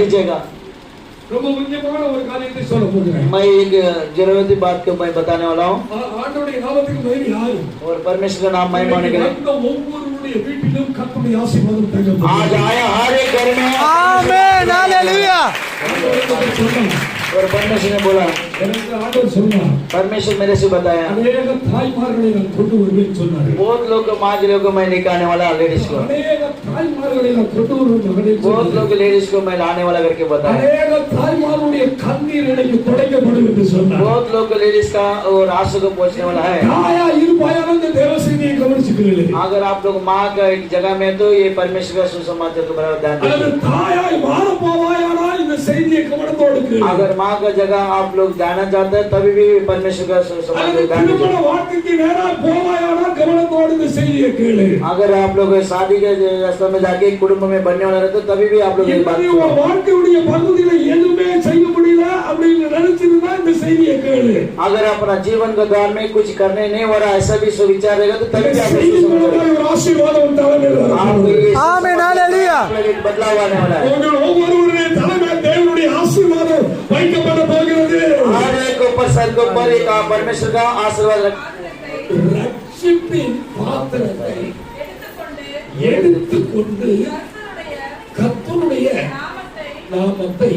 लीजिएगा। ரொம்ப முக்கியமான ஒரு காரியத்தை சொல்ல போகிறேன். मैं एक जरूरती बात को मैं बताने वाला हूँ। ஆண்டவருடைய நாமத்துக்கு மகிமை. और परमेश्वर का नाम महिमा होने के लिए ஒவ்வொருவருடைய வீட்டிலும் கர்த்தருடைய ஆசீர்வாதம் தங்கட்டும். आज आया हर एक घर में आमीन हालेलुया। और परमेश्वर ने बोला, எனக்கு ஆண்டவர் சொன்னார், परमेश्वर मेरे से बताया, अनेक தாய்மார்களை நான் கொண்டு வருவேன் சொன்னார். बहुत लोग माँ लोग को मैं निकालने वाला लेडीज को, अनेक தாய்மார்களை நான் கொண்டு வருவேன் மகனே. बहुत लोग लेडीज को मैं लाने वाला करके बताया, अनेक தாய்மாருடைய கண்ணீர் எனக்கு துடைக்கப்படும் என்று சொன்னார். बहुत लोग लेडीज का और आंसू को पहुंचने वाला है। தாயா இருப்பாயான இந்த தேவசேனையை கவனிச்சுக்கிறீர்கள். अगर आप लोग माँ का एक जगह में तो ये परमेश्वर का सुसमाचार को बराबर ध्यान अगर दीजिए। தாயாய் வாழ போவாயானால் இந்த செய்தியை கவனத்தோடு கேளுங்கள். अगर माँ का जगह आप लोग जाना चाहते हैं तभी भी परमेश्वर का सुसमाचार ध्यान திருமண दीजिए। வாழ்க்கைக்கு நேராக போவாயானால் கவனத்தோடு இந்த செய்தியை கேளு. अगर आप लोग शादी के रास्ते में जाके कुटुंब में बनने वाला रहते तभी भी आप लोग ये बात உங்க सुनो। வாழ்க்கையுடைய பகுதியில எதுவுமே செய்ய முடியல அப்படின்னு நினைச்சிருந்தா இந்த செய்தியை கேளு. अगर अपना जीवन के द्वार में कुछ करने नहीं हो रहा ऐसा भी विचार रहेगा तो तभी आप செய்தி மூலமாக ஒரு ஆசீர்வாதம் தலைமையில் வரணும். आमीन हालेलुया। बदलाव आने वाला है। உங்கள் ஒவ்வொருவருடைய தலைமை தேவனுடைய ஆசீர்வாதம் வைக்கப்பட போகிறது. हर एक ऊपर सर के ऊपर एक परमेश्वर का आशीर्वाद ரட்சிப்பின் பாத்திரத்தை எடுத்துக்கொண்டு கர்த்தருடைய நாமத்தை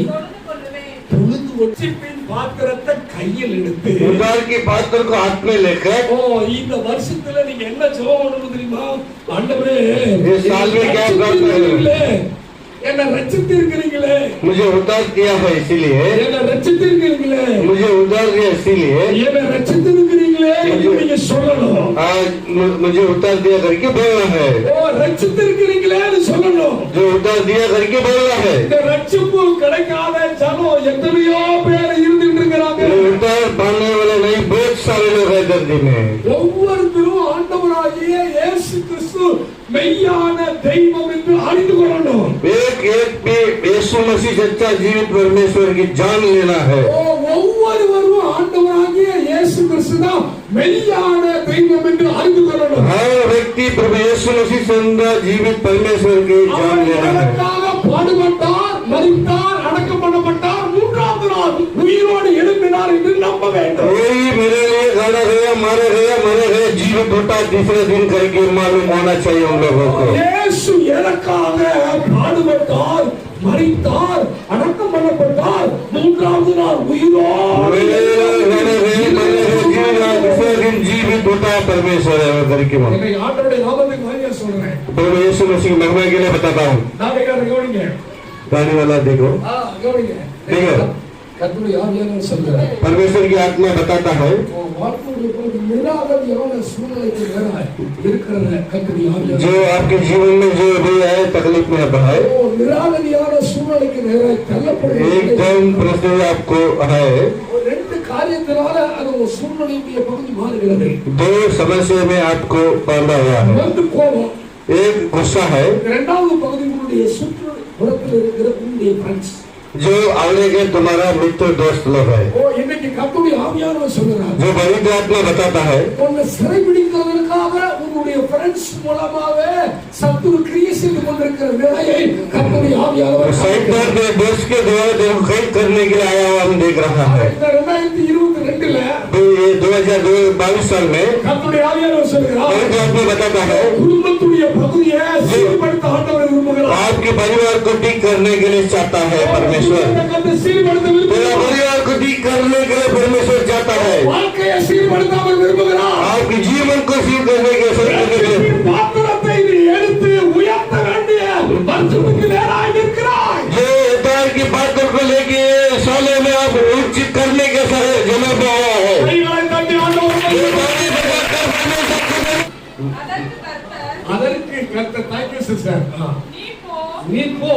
தொழுது ரட்சிப்பின் பாத்திரத்தை கையில் எடுத்து उद्धार की पात्र को हाथ में लेकर இந்த வருஷத்துல நீங்க என்ன ஜெபம் பண்ணணும் தெரியுமா? ஆண்டவரே इस साल में क्या करते हैं? என்ன ரட்சித்திருக்கிறீங்களே, मुझे उद्धार किया है इसीलिए, என்ன ரட்சித்திருக்கிறீங்களே, मुझे उद्धार दिया इसीलिए, என்ன ரட்சித்திருக்கிறீங்களே என்று நீங்க சொல்லணும். आज मुझे उद्धार दिया करके बोलना है। ரட்சித்திருக்கிறீங்களேன்னு சொல்லணும். जो उद्धार दिया करके बोलना है। இந்த ரட்சிப்பு கிடைக்காத ஜனம் எத்தனையோ பேர் இருந்துட்டு இருக்கிறாங்க. उद्धार पाने वाले नहीं बहुत सारे लोग हैं धरती में। ஒவ்வொருத்தரும் ஆண்டவராகிய இயேசு கிறிஸ்து மெய்யான தெய்வம் என்று அறிந்து கொள்ளணும். एक एक भी यीशु मसीह सच्चा जीवित परमेश्वर की जान लेना है। ஒவ்வொருவரும் ஆண்டவராகிய இயேசு கிறிஸ்து தான் மெய்யான தெய்வம் என்று அறிந்து கொள்ளணும். हर व्यक्ति प्रभु यीशु मसीह सच्चा जीवित परमेश्वर की जान लेना है। பாடுபட்டார், மரித்தார், அடக்கம் பண்ணப்பட்டார், மூன்றாவது நாள் உயிரோடு எழும்பினார் என்று நம்ப வேண்டும். कोई मेरे लिए गाड़ा गया, मारे गया, जीवित होता तीसरे दिन करके मालूम होना चाहिए उन लोगों को। இயேசு எனக்காக பாடுபட்டார், மரித்தார், அடக்கம் பண்ணப்பட்டார், மூன்றாவது நாள் உயிரோடு तीसरे दिन जीवित होता परमेश्वर है करके என்னை ஆண்டவருடைய நாமத்துக்கு மகிமை சொல்றேன். प्रभु यीशु मसीह की महिमा के लिए बताता हूँ। நான் கவனிங்க. गाने वाला देखो, கவனிங்க. देखो கர்த்தருடைய ஆவியானவர் சொல்றார், परमेश्वर की आत्मा बताता है வாழ்க்கையுடைய பொழுது நிராகரியான சூழ்நிலைக்கு நேராக இருக்கிற கர்த்தருடைய ஆவியானவர் जो आपके जीवन में जो भी है तकलीफ में आता है, நிராகரியான சூழ்நிலைக்கு நேராக தள்ளப்படுகிறது. एकदम परिस्थिति आपको है, ரெண்டு காரியத்தினால அது ஒரு சூழ்நிலையுடைய பகுதி மாறுகிறது. दो समस्या में आपको बांधा हुआ है। ஒன்று கோபம், एक गुस्सा है, இரண்டாவது பகுதி உங்களுடைய சுற்றுப்புறத்தில் இருக்கிற உங்களுடைய ஃப்ரெண்ட்ஸ். जो आगे के तुम्हारा मित्र दोस्त लोग है, இன்னைக்கு கர்த்தருடைய ஆவியானவர் சொல்றார், जो पवित्र आत्मा बताता है உன்னை சிறைபிடிக்கிறதற்காக உங்களுடைய ஃப்ரெண்ட்ஸ் மூலமாவே சத்துரு கிரியை செய்து கொண்டிருக்கிற நிலையை கர்த்தருடைய ஆவியானவர் शैतान के दोस्त के द्वारा देखो कैद करने के लिए आया हुआ हम देख रहा है। இந்த 2022ல तो ये 2022 साल में கர்த்தருடைய ஆவியானவர் சொல்றார், पवित्र आत्मा बताता है குடும்பத்துடைய பகுதியை சீர்படுத்த ஆண்டவர் விரும்புகிறார். आपके परिवार को ठीक करने के लिए चाहता है परमेश्वर। கர்த்தர் சீர்படுத்த तेरा விரும்புகிறார். परिवार को ठीक करने के लिए परमेश्वर चाहता है। வாழ்க்கையை சீர்படுத்தாமல் விரும்புகிறார். आपके जीवन को ठीक करने के लिए பாத்திரத்தை நீ எடுத்து உயர்த்த வேண்டிய வருஷத்துக்கு நேராக இருக்கிறாய். जो उद्धार की बातों को लेके साले में आप उचित करने के जमा पे आया है। கைகளை தட்டி ஆண்டவரை அதற்கு கர்த்தர் தேங்க்யூ சிஸ்டர். நீ போ,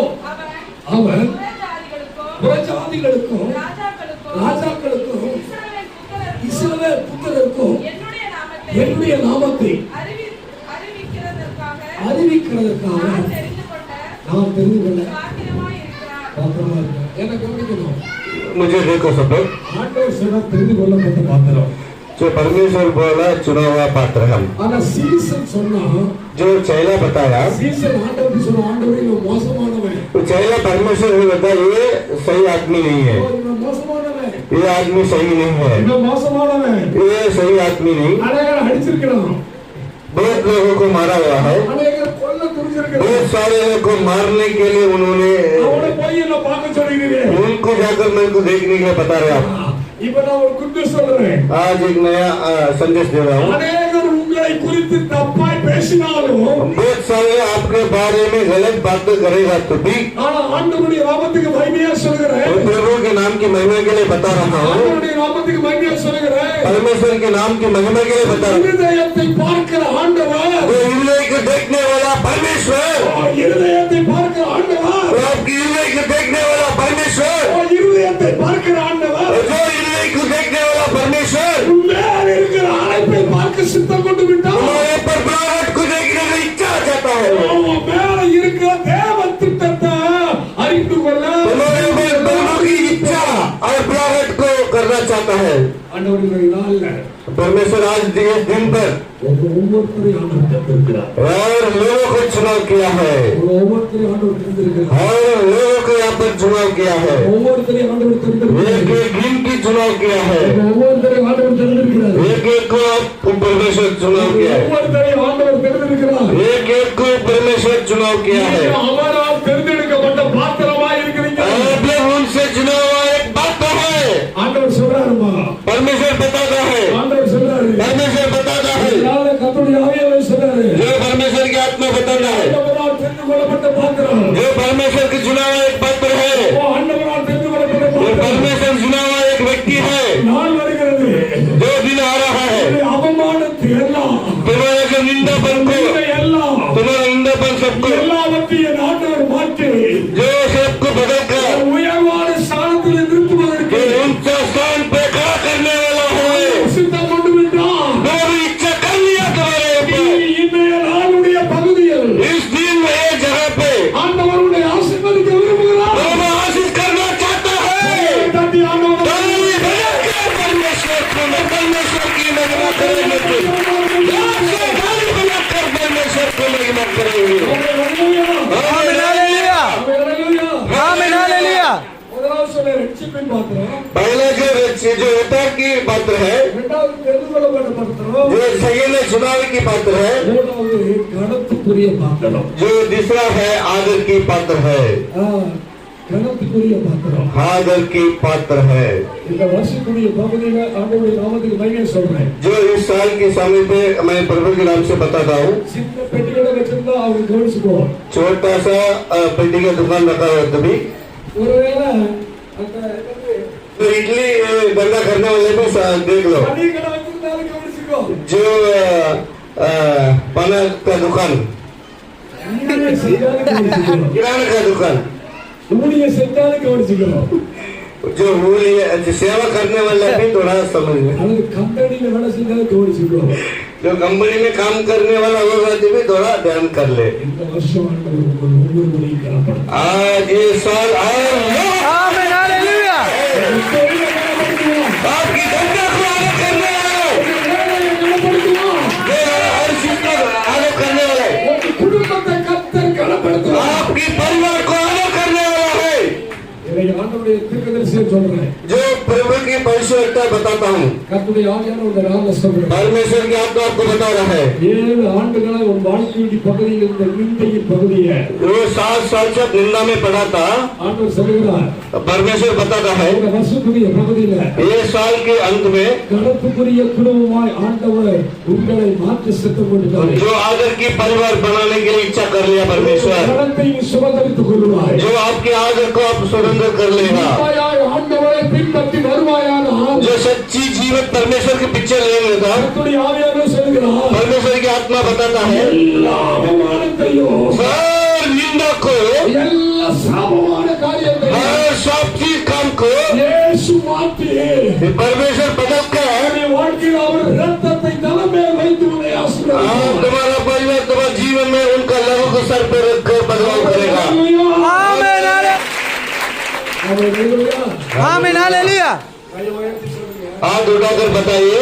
அவன் புறஜாதிகளுக்கும் ராஜாக்களுக்கும் இஸ்ரவேல் புத்திரருக்கும் என்னுடைய நாமத்தை அறிவிக்கிறதற்காக நான் தெரிந்து கொள்ள பாத்திரமா இருக்கிறேன். என்ன கவனிக்கணும், मुझे देखो सब लोग, ஆண்டவர் சொன்ன தெரிந்து கொள்ளப்பட்ட பாத்திரம். जो परमेश्वर बोला चुना हुआ पात्र हम, ஆனா சீசன் சொன்னா जो चेला बताया சீசன் ஆண்டவருக்கு சொன்ன, ஆண்டவரே இவன் மோசமானவன், तो चेहरा परमेश्वर ने बताया ये सही आदमी नहीं है, இவன் மோசமானவன், ये आदमी सही नहीं है, இவன் மோசமானவன், ये सही आदमी नहीं। அநேகரை அடிச்சிருக்கிறான், बहुत लोगों को मारा हुआ है, அநேகரை கொல்ல துணிஞ்சிருக்கிறான், बहुत सारे लोगों को मारने के लिए उन्होंने அவனை போய் என்ன பார்க்க சொல்லிடுறீங்க। उनको जाकर मेरे को देखने के लिए बता रहे आप। இப்ப நான் ஒரு குத்து சொல்றேன், आज एक नया संदेश दे रहा हूँ। அநேகர் உங்களை குறித்து தப்பாய் பேசினாலும் बहुत सारे आपके बारे में गलत बातें करेगा तो भी ஆனா ஆண்டவருடைய நாமத்துக்கு மகிமையா சொல்கிறேன், और प्रभु के नाम की महिमा के लिए बता रहा हूँ, ஆண்டவருடைய நாமத்துக்கு மகிமையா சொல்கிறேன், परमेश्वर के नाम की महिमा के लिए बता रहा हूँ। இருதயத்தை பார்க்கிற ஆண்டவர், वो हृदय को देखने वाला परमेश्वर, இருதயத்தை பார்க்கிற ஆண்டவர், वो आपकी हृदय को देखने वाला परमेश्वर, இருதயத்தை பார்க்கிற ஆண்டவர், और जो हृदय को देखने वाला परमेश्वर மேல இருக்கிற அழைப்பை பார்க்க சித்தம் கொண்டு விட்டார், हमारे पर बुलाहट को देखने की इच्छा चाहता है, மேல இருக்கிற தேவ திட்டத்தை அறிந்து கொள்ள हमारे ऊपर प्रभु की इच्छा और बुलाहट को करना चाहता है। ஆண்டவருடைய நாள்ல परमेश्वर आज इस दिन पर ஒவ்வொருத்தரையும் ஆண்டவர் தேர்ந்தெடுக்கிறார், और लोगों को चुनाव किया है, ஒவ்வொருத்தரையும் ஆண்டவர் தேர்ந்தெடுக்கிறார், और लोगों को यहाँ पर चुनाव किया है, ஒவ்வொருத்தரையும் ஆண்டவர் एक தேர்ந்தெடுக்கிறார், एक गिनती चुनाव किया है, ஒவ்வொருத்தரையும் ஆண்டவர் தேர்ந்தெடுக்கிறார், एक एक को आप परमेश्वर चुनाव किया है, ஒவ்வொருத்தரையும் ஆண்டவர் தேர்ந்தெடுக்கிறார், एक एक को परमेश्वर चुनाव किया है। அவரால் தேர்ந்தெடுக்கப்பட்ட பாத்திரமாய் இருக்கிறீங்க। आप लोग उनसे चुनाव हुआ एक बात तो है, ஆண்டவர் சொல்றாருமா, परमेश्वर बताता है, ஆண்டவர் சொல்றாரு, परमेश्वर बताता है, இதனால கர்த்தருடைய ஆவியானவர் சொல்றாரு, जो परमेश्वर की आत्मा बताता है, ஆண்டவரால் தெரிந்து கொள்ளப்பட்ட பாத்திரம், जो परमेश्वर की चुनाव हुआ एक पात्र है, ஆண்டவரால் தெரிந்து கொள்ளப்பட்ட जो பாத்திரம், परमेश्वर चुनाव हुआ एक व्यक्ति है, நாள் வருகிறது, जो दिन आ रहा है, இது அவமானத்தை எல்லாம், तुम्हारे जो निंदापन को, இதை எல்லாம், तुम्हारा निंदापन सबको, எல்லாவற்றையும் ஆண்டவர் மாற்றி जो सबको बदलकर உயர்வான ஸ்தானத்தில் நிறுத்துவதற்கு ये ऊंचा स्थान पे खड़ा करने वाला है, சித்தம் கொண்டு விட்டார்। वो भी इच्छा कर लिया तुम्हारे ऊपर। இன்றைய நாளுடைய பகுதியில் इस दिन में एक जगह पे ஆண்டவருடைய ஆசீர்வதிக்க விரும்புகிறார்। वो आशीष करना चाहता है। தட்டி ஆண்டவர் ताली बजाकर परमेश्वर की महिमा करेंगे, ताली बजाकर परमेश्वर की महिमा करेंगे। ஆமென் ஹalleluya ஆமென் ஹalleluya முதலாவது சொன்ன ரட்சிப்பின் பாத்திரம், पहला जो उद्धार की पात्र है, இரண்டாவது தெரிந்து கொள்ளப்பட்ட பாத்திரம், जो सेकंड चुनाव की पात्र है, மூணாவது கணத்துக்குரிய பாத்திரம், जो दूसरा है आदर की पात्र है, கணத்துக்குரிய பாத்திரம்। आदर की पात्र है। இந்த வருஷத்துடைய பகுதியில ஆண்டவருடைய நாமத்துக்கு மகிமை சொல்றேன்। जो इस साल के समय पे मैं प्रभु के नाम से बताता हूँ, சின்ன பெட்டிகளை வச்சிருந்தா அவங்க கவனிச்சுக்கோ। छोटा सा पेटी का दुकान रखा हुआ तभी ஒருவேளை அந்த तो इडली धंधा करने वाले भी देख लो, தனி கடை வச்சிருந்தாலும் கவனிச்சுக்கோ। जो पान का दुकान, ஊழியம் செஞ்சாலும் கவனிச்சுக்கோ। किराना का दुकान, ஊழியம் செஞ்சாலும் கவனிச்சுக்கோ। जो जो सेवा करने वाला भी थोड़ा समझ में, அல்லது கம்பெனியில வேலை செஞ்சாலும் கவனிச்சுக்கோ। जो कंपनी में काम करने वाला होगा भी थोड़ा ध्यान कर ले। இந்த வருஷம் ஆண்டவர் உங்கள் ஒவ்வொருவரையும் கனப்படுத்துவார்। आज ये साल ஆமென் ஹalleluya आपकी धंधा को आगे करने वाला है, வேலையை கனப்படுத்துவார்। जो हर चीज को आगे करने वाला है, உங்கள் குடும்பத்தை கர்த்தர் கனப்படுத்துவார்। आपकी परिवार को आगे करने वाला है। இதை ஆண்டவருடைய தீர்க்கதரிசியை சொல்றேன்। जो प्रभु की परिशुद्धता बताता हूँ, கர்த்தருடைய ஆவியானவர் இந்த நாள்ல சொல்றேன்। परमेश्वर की आत्मा आपको बता रहा है, 7 ஆண்டுகளாக உன் வாழ்க்கையின் பகுதியில் இருந்த நிந்தையின் பகுதியை वो 7 साल से निंदा में पड़ा था, ஆண்டவர் சொல்கிறார், परमेश्वर बताता है இந்த வருஷத்துடைய பகுதியில ये साल के अंत में கணத்துக்குரிய குடும்பமாய் ஆண்டவர் உங்களை மாற்ற சித்தம் கொண்டிருக்கிறார்। जो आदर की परिवार बनाने के लिए इच्छा कर लिया परमेश्वर, கணத்தை சுதந்திரித்துக் கொள்வாய்। जो आपके आदर को आप स्वतंत्र कर लेगा, உண்மையாய் ஆண்டவரை பின்பற்றி வருவாயானால் जो सच्ची जीवन परमेश्वर के पीछे लेगा, கர்த்தருடைய ஆவியானவர் சொல்கிறார், परमेश्वर की आत्मा बताता है எல்லா அவமானத்தையும் हर निंदा को, எல்லா சாபமான காரியத்தையும் हर सब चीज काम को இயேசு மாற்றி परमेश्वर बदल कर உன்னுடைய வாழ்க்கையில் அவர் இரத்தத்தை தலைமையை வைத்து உன்னை ஆசீர்வதிப்பார்। तुम्हारा परिवार तुम्हारे जीवन में उनका लहू को सर पर रखकर बदलाव करेगा। ஆமென் ஆமென் ஹalleluya கையை உயர்த்தி சொல்லுங்க। हाथ उठाकर बताइए,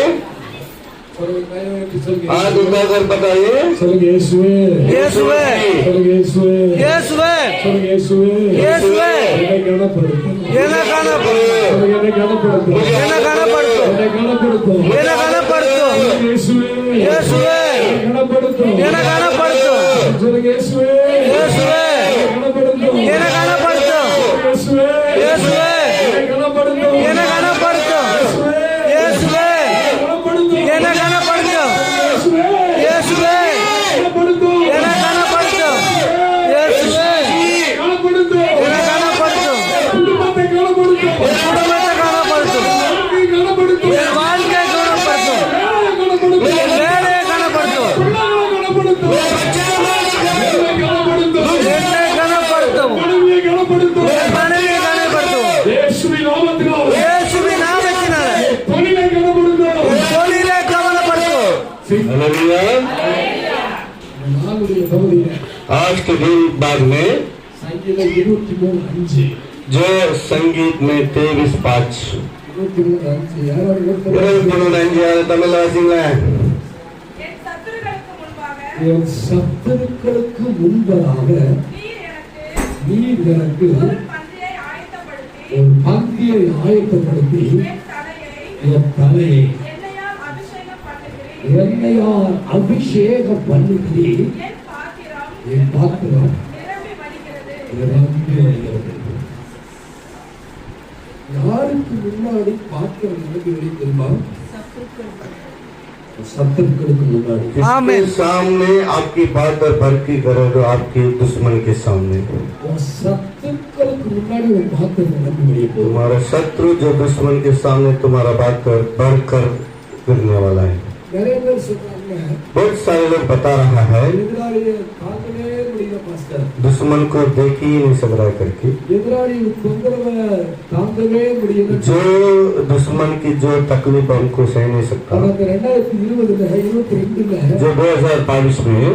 சொல்லுங்க, கையை உயர்த்தி சொல்லுங்க. हाथ उठाकर बताइए சொல்லுங்க, இயேசுவே. இயேசுவே சொல்லுங்க, இயேசுவே. இயேசுவே சொல்லுங்க, இயேசுவே. இயேசுவே என்னை கனப்படுத்தும். என்னை கனப்படுத்தும் சொல்லுங்க, என்னை கனப்படுத்தும். என்னை கனப்படுத்தும் என்னை கனப்படுத்தும். என்னை கனப்படுத்தும் சொல்லுங்க, இயேசுவே. இயேசுவே என்னை கனப்படுத்தும். என்னை கனப்படுத்தும் சொல்லுங்க, இயேசுவே. இயேசுவே என்னை கனப்படுத்தும். என்னை கனப்படுத்தும் இயேசுவே. இயேசுவே என்னை கனப்படுத்தும். என்னை கனப்படுத்தும் இயேசுவே என்னை கனப்படுத்தும் இயேசுவே கனப்படுத்தும். என்னை கனப்படுத்தும் இயேசுவே கனப்படுத்தும். என்னை கனப்படுத்தும் குடும்பத்தை கனப்படுத்தும். என் குடும்பத்தை கனப்படுத்தும் வாழ்க்கையை கனப்படுத்தும். என் வாழ்க்கையை குணப்படுத்தும் வேலையை கனப்படுத்தும். என் வேலையை கனப்படுத்தும் பிள்ளைகளை கனப்படுத்தும். என்னை கனப்படுத்தும். என்னை கனப்படுத்தும் மனைவியை கனப்படுத்தும். என் மனைவியை கனப்படுத்தும் இயேசுவின் நாமத்தினால் இயேசுவின் நாமத்தினாலே தொழிலை கனப்படுத்தும். என் தொழிலை கவனப்படுத்தும் हालेलुया நாளுடைய பகுதியில आज के दिन बाद में சங்கீதம் 23:5 जो संगीत में 23:5 23:5 யாராவது ஒருத்தர் தமிழ் வாசிங்களேன் என் சத்துருக்களுக்கு முன்பாக என் சத்துருக்களுக்கு முன்பதாக நீர் எனக்கு நீர் எனக்கு ஒரு பந்தியை ஆயத்தப்படுத்தி ஒரு பந்தியை ஆயத்தப்படுத்தி என் தலையை என் தலையை எண்ணெயால் அபிஷேகம் பண்ணுகிறேன். எண்ணெயால் அபிஷேகம் பண்ணுகிறீர். என் பாத்திரம் என் பாத்திரம் நிரம்பி வடிகிறது. நிரம்பி வருகிறது. யாருக்கு முன்னாடி பாத்திரம் நிரம்பி தெரியுமா? சத்துருக்களுக்கு முன்னாடி. किसके आमीन। सामने आपकी बात भर की करे तो आपके दुश्मन के सामने உன் சத்துருக்களுக்கு முன்னாடி ஒரு பாத்திரம் நிரம்பி வெளியே போகும். तुम्हारा शत्रु जो दुश्मन के सामने तुम्हारा बात भर कर गिरने वाला है। நிறைய பேர் சொல்றாங்க बहुत सारे लोग बता रहा है எதிராளியை தாக்கவே முடியல பாஸ்டர். दुश्मन को देख ही नहीं सक रहा करके எதிராளியின் தொந்தரவை தாங்கவே முடியல. जो दुश्मन की जो तकलीफ है उनको सह नहीं सकता। ஆனா இந்த 2020ல 22ல जो 2022 में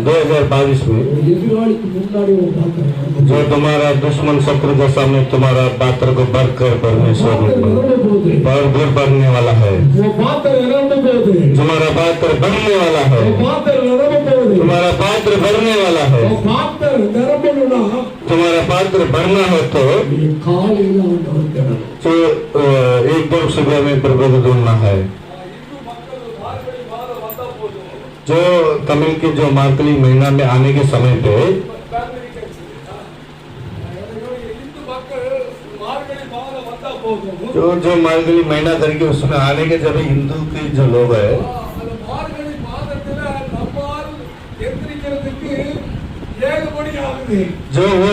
2022 में ஒரு எதிராளிக்கு முன்னாடி ஒரு பாத்திரம் நிரம்பி जो तुम्हारा दुश्मन शत्रु के सामने तुम्हारा पात्र को भर कर परमेश्वर போகுது. भर भरने वाला है। உன் பாத்திரம் நிரம்ப போகுது. तुम्हारा पात्र भरने वाला है। உன் பாத்திரம் நிரம்ப போகுது. तुम्हारा पात्र भरने वाला है। உன் பாத்திரம் நிரம்பணும்னா तुम्हारा पात्र भरना हो तो நீ காலையில ஆண்டவர் தேடணும். जो एकदम सुबह में प्रभु को ढूंढना है। जो तमिल के जो मार्गली महीना में आने के समय पे जो मार्गली महीना करके उसमें आने के जब हिंदू के जो लोग है அந்த மார்கழி மாதத்துல நம்மால் எந்திரிக்கிறதுக்கு 7 மணி ஆகுது. जो वो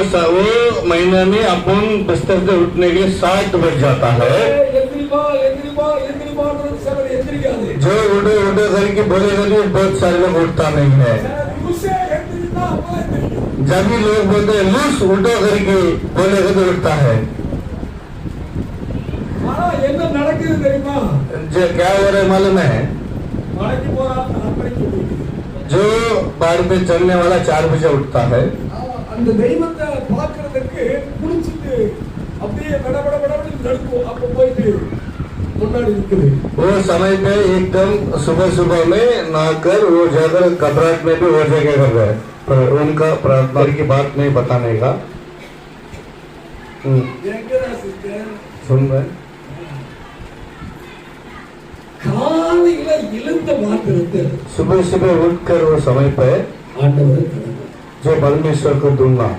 महीना में अपन बिस्तर से उठने के लिए 7 बज जाता है। எந்திரிப்பா எந்திரிப்பான்றது சிலர் எந்திரிக்காது. जो उठे उठे करके बोलेगा तो बहुत सारे लोग उठता नहीं है। புருஷே எந்திரித்தா அப்பா எந்திரிக்கும். जब भी लोग बोलते हैं लूस उठो करके बोलेगा तो उठता है। ஆனா என்ன நடக்குது தெரியுமா? जो क्या हो रहा है मालूम है? மலைக்கு போறா அப்படிக்கு जो पहाड़ पे चढ़ने वाला 4 बजे उठता है। அந்த தெய்வத்தை பார்க்கிறதுக்கு குளிச்சிட்டு அப்படியே படபடபடன்னு நடக்கும். அப்ப போயிட்டு முன்னாடி நிக்குது. वो समय पे एकदम सुबह सुबह में नहाकर वो जाकर कबरात में भी वो जगह कर रहे हैं। पर उनका प्रार्थना की बात नहीं बताने का எங்கடா சிஸ்டர்? सुन रहे? காலையில எழுந்த மாத்திரத்தை सुबह सुबह उठकर वो समय पे ஆண்டவரை தேடணும். जो परमेश्वर को ढूंढना,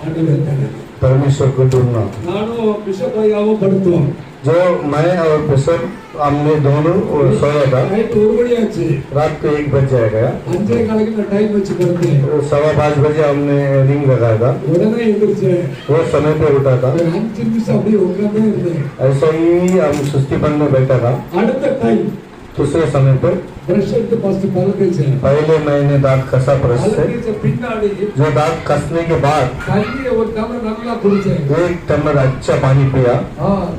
ஆண்டவரை தேடணும். परमेश्वर को ढूंढना। நானும் பிஷப் ஐயாவும் படுத்தோம். जो मैं और बिशप हमने दोनों वो सोया था। நைட் 1 மணி ஆச்சு. रात को 1 बज जाएगा। 5:15 நான் டைம் வச்சு படுத்தேன். वो 5:15 बजे हमने रिंग लगाया था। உடனே எந்திரிச்சேன். वो समय पे उठा था। ஒரு 5 நிமிஷம் அப்படியே உட்கார்ந்தே இருந்தேன். ऐसा ही हम सुस्तीपन में बैठा था। அடுத்த டைம் दूसरे समय पर பிரஷ் எடுத்து ஃபர்ஸ்ட் பல்ல தேய்ச்சேன். पहले मैंने दांत कसा ब्रश பல்ல से। தேய்ச்ச பின்னாடி जो दांत कसने के बाद தண்ணியை ஒரு டம்ளர் நல்லா குடிச்சேன். 1 टम्बलर अच्छा पानी पिया।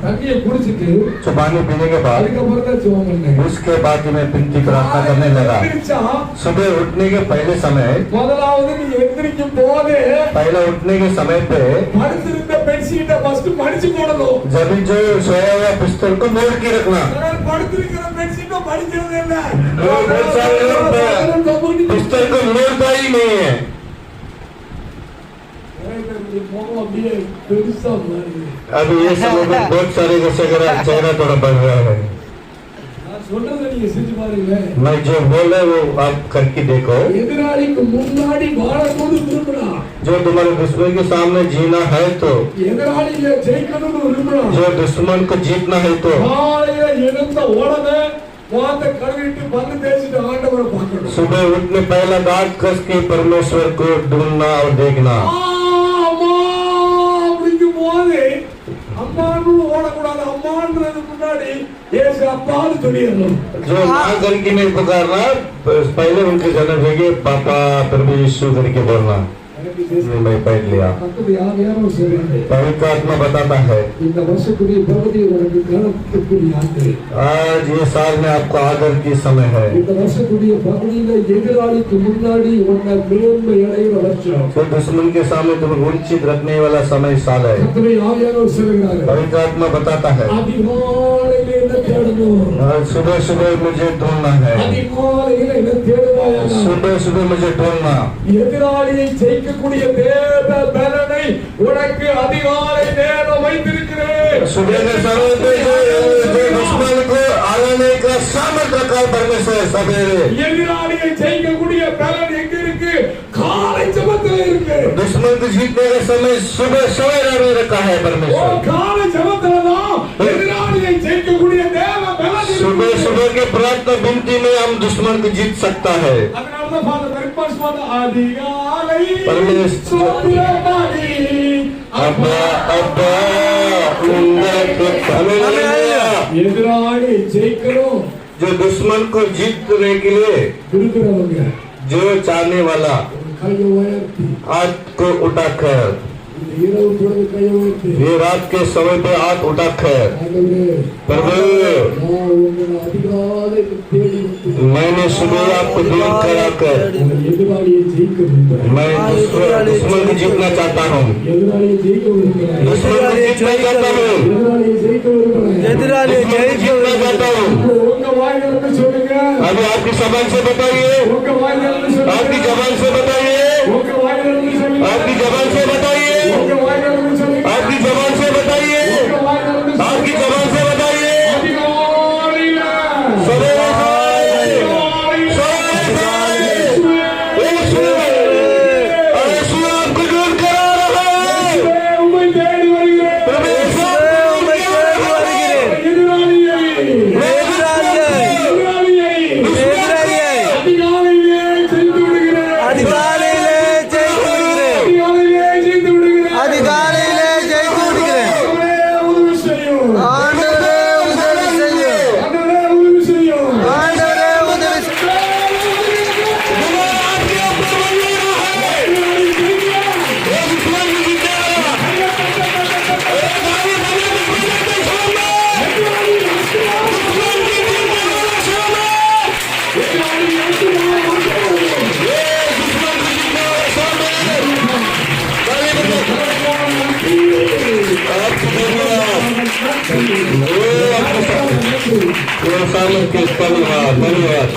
தண்ணியை குடிச்சிட்டு जो पानी पीने के बाद அதுக்கப்புறம் தான் ஜெபம் பண்ணேன். उसके बाद मैं पिंती प्रार्थना करने लगा। எந்திரிச்சா सुबह उठने के पहले समय முதலாவது நீ எந்திரிக்கும் போது पहले उठने के समय पे படுத்திருந்த பெட்ஷீட்டை ஃபர்ஸ்ட் மடிச்சு அடிச்சு போடணும். जब जो सोया हुआ बिस्तर को मोड़ के रखना। சிலர் படுத்திருக்கிற பெட்ஷீட்டை படிக்கிறதே இல்ல. बहुत सारे लोग बिस्तर को मोड़ता ही नहीं है। முகம் அப்படியே பெருசா மாறுது. अभी ये सब लोग बहुत सारे का चेहरा थोड़ा बढ़ रहा है। நான் சொல்றதை நீங்க செஞ்சு பாருங்களேன். मैं जो बोल रहा हूँ वो आप करके देखो। எதிராளிக்கு முன்னாடி வாழணும்னு விரும்புனா, जो तुम्हारे दुश्मन के सामने जीना है तो, எதிராளியை ஜெயிக்கணும்னு விரும்புனா, जो दुश्मन को जीतना है तो காலையில எழுந்த உடனே முகத்தை கழுவிட்டு பல்லு தேய்ச்சிட்டு ஆண்டவரை பார்க்கணும். सुबह उठने पहला दांत कस के परमेश्वर को ढूंढना और देखना। அம்மா அப்படிங்கும் போது அம்மான்னு ஓடக்கூடாது. அம்மான்றது முன்னாடி ஏசு அப்பான்னு சொல்லிடணும். जो माँ करके नहीं पुकारना, पहले उनके जन्म जगह पापा प्रभु यीशु करके बोलना। मैं पढ़ लिया। கர்த்தருடைய ஆவியானவர் சொல்றாரு, पवित्र आत्मा बताता है இந்த வருஷத்துடைய பகுதி உனக்கு கனத்துக்குரிய ஆண்டு. आज ये साल में आपको आदर की समय है। இந்த வருஷத்துடைய பகுதியில எதிராளிக்கு முன்னாடி உன்னை மேன்மை அடைகிற வருஷம். तो दुश्मन के सामने तुम्हें वंचित रखने वाला समय साल है। கர்த்தருடைய ஆவியானவர் சொல்றாரு, पवित्र आत्मा बताता है அதிகாலையில என்ன தேடணும். आज सुबह सुबह मुझे ढूंढना है। அதிகாலையில என்ன தேடுவாயா. सुबह सुबह मुझे ढूंढना। எதிராளியை ஜெயிக்கக்கூடிய தேவ பலனை உனக்கு அதிகாலை நேரம் வைத்திருக்கிறேன். सुबह के समय पे जो दुश्मन को आने का सामर्थ रखा परमेश्वर सवेरे। எதிராளியை ஜெயிக்கக்கூடிய பலன் எங்க இருக்கு? காலை ஜெபத்துல இருக்கு. दुश्मन को जीतने का समय सुबह सवेरे में रखा है ஓ, परमेश्वर। காலை ஜெபத்துல தான் எதிராளியை ஜெயிக்கக்கூடிய தேவ பலன் இருக்கு. सुबह सुबह के प्रार्थना विनती में हम दुश्मन को जीत सकता है। அதனாலதான் ஃபாதர் பெர்க்மான்ஸ் வந்து அதிகாலை परमेश्वर சோத்திரமாடி अब्बा अब्बा उन्नत हालेलुया। எதிராளி ஜெயிக்கணும். जो दुश्मन को जीतने के लिए இருக்கிறவங்க जो चाहने वाला கையை உயர்த்தி, हाथ को उठाकर, இந்த இரவு பொழுது கையை உயர்த்தி, ये रात के समय पे हाथ उठाकर, ஆண்டவரே, प्रभु நான் உங்களை அதிகாலை தேடி வந்து मैंने सुबह आपको ढूंढ कर आकर உங்கள் எதிராளியை ஜெயிக்க விரும்புகிறேன். मैं दुश्मन को जीतना चाहता हूँ। எதிராளியை ஜெயிக்க விரும்புகிறேன். दुश्मन को जीतना चाहता हूँ। எதிராளியை ஜெயிக்க விரும்புகிறேன். எதிராளியை दुश्मन को जीतना चाहता हूँ। உங்க வாயிலிருந்து சொல்லுங்க. अभी आपकी जबान से बताइए, உங்க वाइलिருந்து சொல்லுங்க. आपकी जबान से बताइए, உங்க वाइलिருந்து சொல்லுங்க. आपकी जबान से बताइए, உங்க वाइलिருந்து சொல்லுங்க. आपकी जबान से बताइए, உங்க वाइलिருந்து சொல்லுங்க. आपकी जबान से बताइए। அதிகாலையில सवेरे आपको ढूंढ कर आ रहा है। உம்மை தேடி வருகிறேன். परमेश्वर எதிராளியை அதிகாலையிலே ஜெயித்து விடுகிறேன். அதிகாலையிலே ஜெயித்து விடுகிறேன். அதிகாலையிலே ஜெயித்து விடுகிறேன். அதிகாலையிலே ஜெயித்து விடுகிறேன். ஆண்டவரே உதவி செய்யும். ஆண்டவரே உதவி செய்யும். ஆண்டவரே உதவி செய்யும். ஆண்டவரே உதவி செய்யும். धन्यवाद धन्यवाद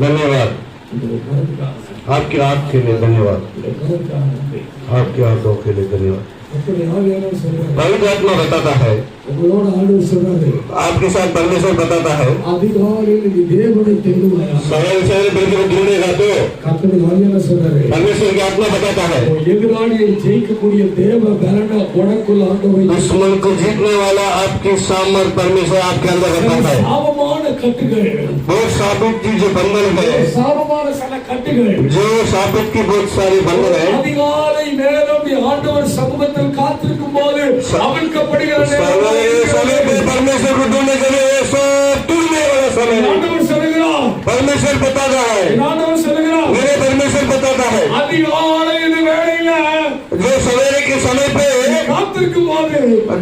धन्यवाद आपके हाथ के लिए धन्यवाद, आपके हाथों के लिए धन्यवाद। पवित्र आत्मा बताता है, உங்களோட ஆண்டவர் சொல்றாரு, आपके साथ परमेश्वर बताता है அதிகாலையில் நீ தேவனை தேடுவாயா. सवेरे सवेरे परमेश्वर ढूंढेगा तो கர்த்தருடைய ஆவியானவர் சொல்றாரு, परमेश्वर की आत्मा बताता है எதிராளியை ஜெயிக்கக்கூடிய தேவ பலன உனக்குள்ள ஆண்டவர் दुश्मन को जीतने वाला आपकी सामर्थ परमेश्वर आपके अंदर बताता है। சாபமான கட்டுகள், बहुत साबित की जो बंधन है, சாபமான சில கட்டுகள் जो साबित की बहुत सारी बंधन है, அதிகாலை நேரம் நீ ஆண்டவர் சமூகத்தில் காத்திருக்கும் போது அவிழ்க்கப்படுகிற समय पे परमेश्वर को ढूंढने के लिए सब ढूंढने वाला समय है। ஆண்டவர் சொல்லுகிறார், परमेश्वर बताता है, ஆண்டவர் சொல்லுகிறார், मेरे परमेश्वर बताता है அதிகாலை இது வேளையில जो सवेरे के समय पे காத்திருக்கும் போது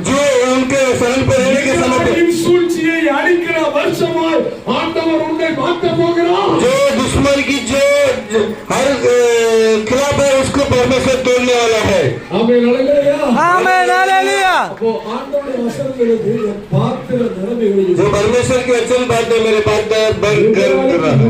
जो उनके शरण पे रहने के समय पे எதிராளியின் சூழ்ச்சியை அழிக்கிற வருஷமாய் ஆண்டவர் உன்னை மாற்ற போகிறார். जो दुश्मन की जो हर खिलाफ है उसको परमेश्वर तोड़ने वाला है। ஆமென் அல்லேலூயா ஆமென் ஹalleluya அப்போ ஆண்டவருடைய வசனங்களுக்கு என் பாத்திர நிரம்பிவிடுகிறது जो परमेश्वर की वचन बात है मेरे पात्र बंद कर रहा है।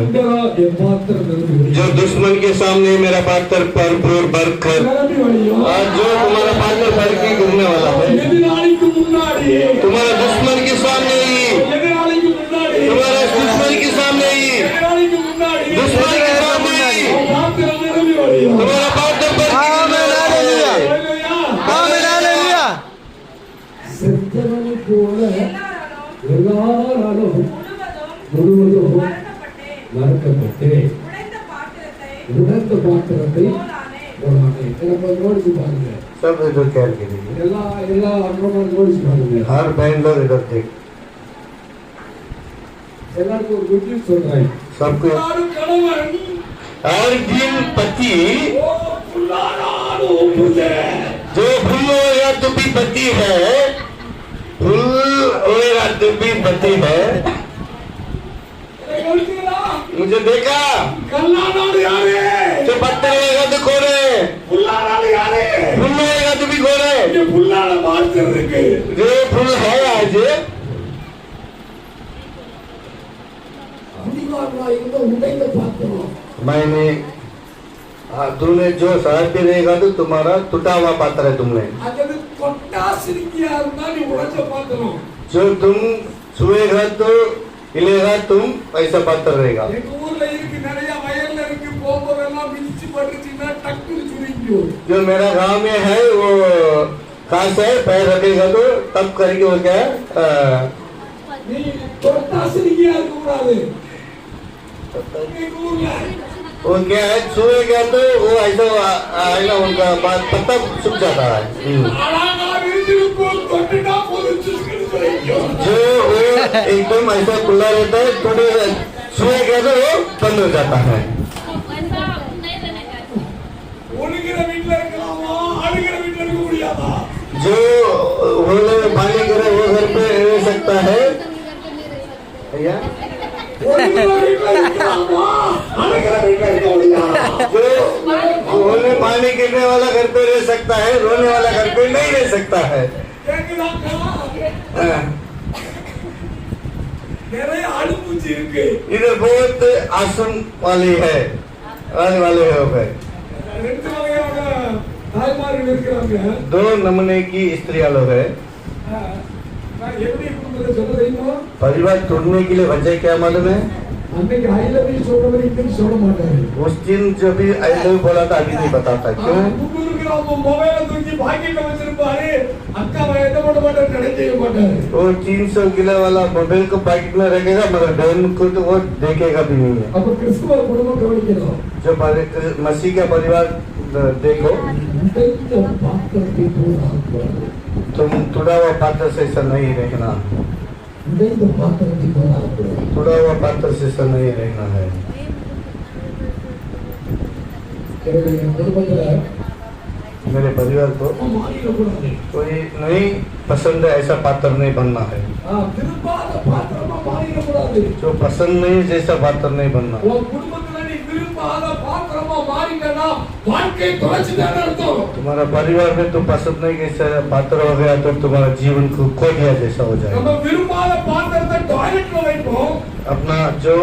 என் பாத்திர நிரம்பிவிடுகிறது जो दुश्मन के सामने मेरा पात्र भरपूर भर कर நிரம்பிவிடுகிறது आज जो तुम्हारा पात्र भर के गिरने वाला है। எதிராளிக்கு முன்னாடி तुम्हारा दुश्मन के सामने ही எதிராளிக்கு முன்னாடி तुम्हारा दुश्मन के सामने ही எதிராளிக்கு முன்னாடி दुश्मन के सामने ही பாத்திர நிரம்பிவிடுகிறது तुम्हारा पात्र भर के ஆமென் ஹalleluya அல்லேலூயா ஆமென் ஹalleluya செத்தவனை போல எல்லாராலும் எல்லாராலும் முழுவதும் முழுவதும் மறக்கப்பட்டேன். மறக்கப்பட்டேன் உடைந்த பாத்திரத்தை உணர்ந்த பாத்திரத்தை போலானேன். போலானே எனக்கு நோடிச்சு பாருங்க सब इधर क्या के लिए எல்லா அண்ணனும் நோடிச்சு பாருங்க हर बहन लोग इधर देख எல்லாருக்கும் ஒரு குட் நியூஸ் சொல்றேன் सबको எல்லாரும் கணவன் हर दिन पति ஓ புல்லானாலும் புல்லே जो फूल होएगा तो भी पति है फूल होएगा तो भी पति है கவனிக்கிறீங்களா मुझे देखा கல்லானாலும் யாரு जो पत्थर होएगा तो कौन है புல்லானாலும் யாரு फूल होएगा तो भी कौन है இங்க புல்லான மாஸ்டர் இருக்கு जो फूल है आज அதிகாரமா இருந்த உடைந்த பாத்திரம் मैंने तूने जो शहर पे रहेगा तो तुम्हारा टूटा हुआ पात्र है तुमने அது கொட்டாசிரிக்கியா இருந்தா நீ உடைச்ச பாத்திரம் जो तुम छुएगा तो हिलेगा तुम ऐसा पात्र रहेगा எங்க ஊர்ல இருக்கு நிறைய வயல்ல இருக்கு போகும்போதெல்லாம் மிதிச்சு பட்டுச்சுன்னா டக்குன்னு சுருங்கிடும் जो मेरा गांव में है वो खास है पैर रखेगा तो तब करके वो क्या நீ கொட்டாசிரிக்கியா இருக்க கூடாது எங்க ஊர்ல वो क्या है छुएगा तो वो ऐसा आएगा उनका पत्ता सूख जाता है அழகா விரிஞ்சிருக்கும் தொட்டுட்டா போதும் சுருங்கிட்டு சுருங்கிடும் जो वो एकदम ऐसा खुला रहता है थोड़े छुएगा तो वो बंद हो जाता है ஒழுகிற வீட்டுல இருக்கலாமா அழுகிற வீட்டுல இருக்க முடியாதா जो होले में पानी गिरे वो घर पे रह सकता है भैया ஒழுகிற வீட்டுல இருக்கலாமா அழுகிற வீட்டுல இருக்க முடியாதா जो होले पानी गिरने वाला घर पे रह सकता है रोने वाला घर पे नहीं रह सकता है கேக்குதாக்கா हाँ। நிறைய அழுப்பூச்சி இருக்கு इधर बहुत आसम वाली है आने वाले हो गए ரெண்டு வகையான தாய்மார்கள் இருக்கிறாங்க दो नमूने की स्त्रियां लोग है நான் எப்படி குடும்பத்தை சொல்ல தெரியுமா परिवार तोड़ने के लिए वजह क्या मालूम है அன்னைக்கு ஐ லவ் யூ சொல்றவர் இன்னைக்கு சொல்ல மாட்டாரு उस दिन जो भी आई लव बोला था अभी नहीं बताता क्यों முன்னூறுக்கு நம்ம மொபைல தூக்கி பாக்கெட்ல வச்சிருப்பாரு அக்கா எந்த பண்ண மாட்டாரு நினைக்கவே மாட்டாரு वो 300 किलो वाला मोबाइल को पैकेट में रखेगा मगर बहन को तो वो देखेगा भी नहीं है அப்ப கிறிஸ்துவ குடும்பம் கவனிக்கணும் जो मसीह का परिवार देखो உடைந்த பாத்திரத்தை போல तुम टूटा हुआ पात्र से ऐसा नहीं रहना உடைந்த பாத்திரத்தை போல टूटा हुआ पात्र से ऐसा नहीं रहना है என்னுடைய குடும்பத்துல मेरे परिवार को மாறிடக்கூடாது कोई नहीं पसंद है ऐसा पात्र नहीं बनना है விரும்பாத பாத்திரமா மாறிடக்கூடாது जो पसंद नहीं जैसा पात्र नहीं बनना உன் குடும்பத்துல நீ விரும்பாத பாத்திரமா மாறிட்டனா வாழ்க்கை தொலைச்சுதான் அர்த்தம் तुम्हारा परिवार में तुम पसंद नहीं कैसा पात्र हो गया तो तुम्हारा जीवन को खो दिया जैसा हो நம்ம जाएगा விரும்பாத பாத்திரத்தை டாய்லெட்ல வைப்போம் अपना जो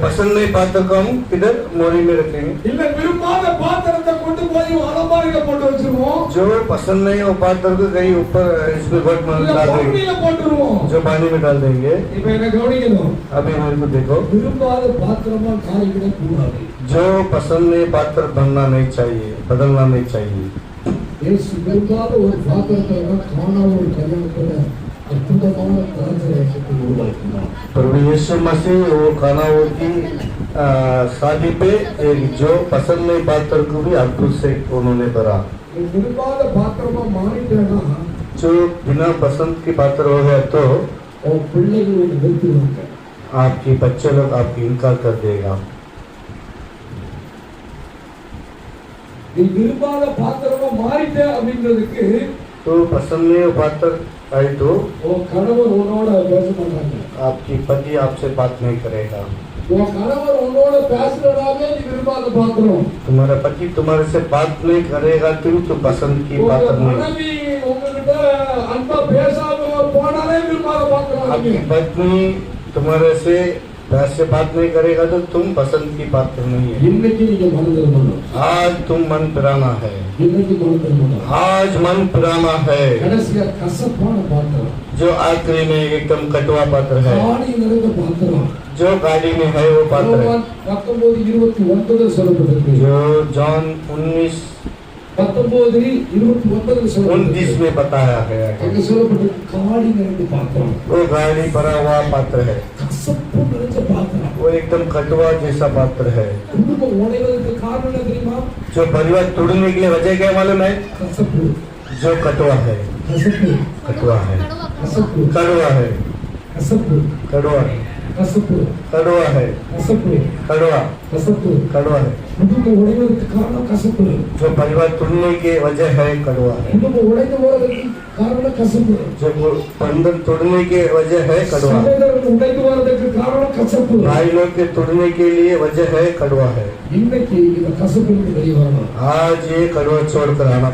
पसंद नहीं पात्र को हम किधर मोरी में रखेंगे இல்ல விரும்பாத பாத்திரத்தை கொண்டு போய் அலமாரியில போட்டு வச்சிருவோம் जो पसंद नहीं हो पात्र को कहीं ऊपर इसमें गोट में இல்ல डाल देंगे பொன்னில போட்டுருவோம் जो पानी में डाल देंगे இப்ப என்ன கவனிக்கணும் अभी मेरे को देखो விரும்பாத பாத்திரமா காய்கிட கூடாது जो पसंद नहीं पात्र बनना नहीं चाहिए बदलना नहीं चाहिए இயேசு விரும்பாத ஒரு பாத்திரத்தை காணாத ஒரு கல்யாணத்துல அற்புதமான கலாச்சாரத்தை உருவாக்கினார் प्रभु यीशु मसीह वो खाना वो की शादी पे एक जो पसंद नहीं पात्र को भी अद्भुत से उन्होंने भरा நீ விரும்பாத பாத்திரமா மாறிட்டேன்னா जो बिना पसंद के पात्र हो गया तो உன் பிள்ளைகள் உன்னை வெறுத்துருவாங்க आपके बच्चे लोग आपकी इनकार कर देगा நீ விரும்பாத பாத்திரமா மாறிட்ட அப்படின்றதுக்கு तो पसंद नहीं हो पात्र आई तो உன் கணவர் உன்னோட பேச மாட்டாங்க आपकी पति आपसे बात नहीं करेगा உன் கணவர் உன்னோட பேசுறதாவே நீ விரும்பாத பாத்திரம். तुम्हारा पति तुम्हारे से बात नहीं करेगा तो पसंद की உங்க पात्र नहीं। மனைவி உங்ககிட்ட அன்பா பேசாம போனாலே விரும்பாத பாத்திரம். आपकी पत्नी तुम्हारे से प्यार से बात नहीं करेगा तो तुम पसंद की पात्र नहीं है। இன்னைக்கு நீங்க மனம் திரும்பணும். आज तुम मन पिराना है, இன்னைக்கு மனம் திரும்பணும். आज मन पिराना है। கடைசியா கசப்பான பாத்திரம், जो आखिरी में एकदम कटुआ पात्र है, ஆணி நிறைந்த பாத்திரம். जो गाड़ी में है वो पात्र है। 19:29 சொல்லப்பட்டிருக்கு. जो जॉन 19 19:29 சொல்லப்பட்டிருக்கு. में बताया गया है, அங்க சொல்லப்பட்டிருக்கு காடி நிறைந்த பாத்திரம், वो गाड़ी भरा हुआ पात्र है, கசப்பு நிறைந்த பாத்திரம். वो एकदम कटुआ जैसा पात्र है। குடும்பம் உடைவதற்கு காரணம் என்ன தெரியுமா? जो परिवार तोड़ने के लिए वजह क्या मालूम है? கசப்பு, जो कटुआ है, கசப்பு, कटुआ है, கசப்பு, कड़वा है, கசப்பு, कड़वा है, கசப்பு, कड़वा है, கசப்பு, कड़वा, கசப்பு. कड़वा है। குடும்பம் உடைவதற்கு காரணம் கசப்பு. जो परिवार तोड़ने के वजह है कड़वा है। குடும்பம் உடைந்து போவதற்கு காரணம் கசப்பு. जो बंधन तोड़ने के वजह है कड़वा। சகோதரர்கள் உடைந்து போவதற்கு காரணம் கசப்பு. भाई लोग के तोड़ने के लिए वजह है कड़वा है। இன்னைக்கு இந்த கசப்பிலிருந்து வெளியே வரணும். आज ये कड़वा छोड़कर आना